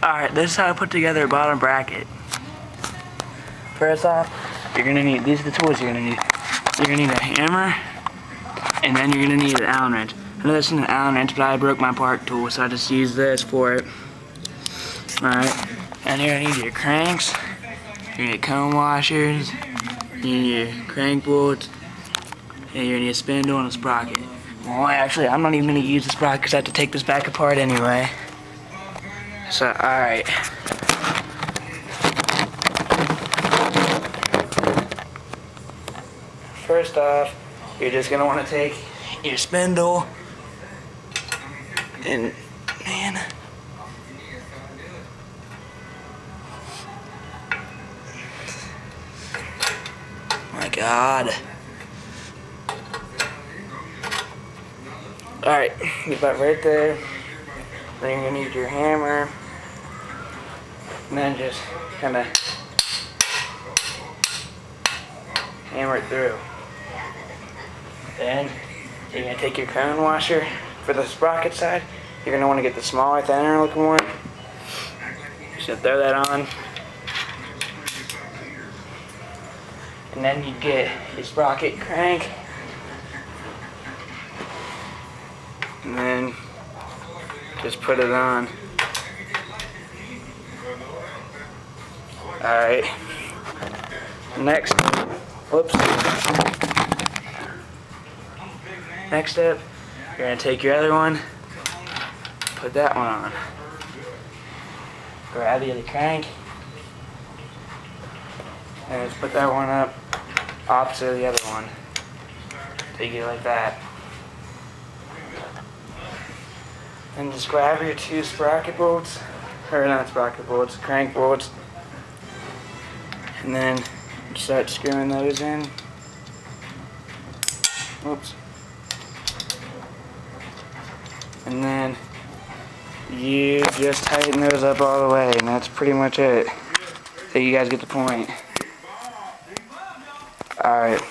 Alright, this is how I put together a bottom bracket. First off, you're gonna need, these are the tools you're gonna need. You're gonna need a hammer, and then you're gonna need an Allen wrench. I know this is an Allen wrench, but I broke my park tool, so I just used this for it. Alright, and you're gonna need your cranks, you're gonna need cone washers, you need your crank bolts, and you're gonna need a spindle and a sprocket. Well, actually, I'm not even gonna use the sprocket because I have to take this back apart anyway. So, alright. First off, you're just gonna want to take your spindle and, man. My God. Alright, get that right there. Then you're gonna need your hammer. And then just kinda hammer it through. Then you're gonna take your cone washer for the sprocket side. You're gonna want to get the smaller, thinner looking one. Just gonna throw that on. And then you get your sprocket crank. And then just put it on. Alright. Next, whoops. Next step, you're going to take your other one, put that one on. Grab the other crank, and just put that one up opposite of the other one. Take it like that. And just grab your two sprocket bolts, or not sprocket bolts, crank bolts, and then start screwing those in. Oops. And then you just tighten those up all the way, and that's pretty much it. So you guys get the point. Alright.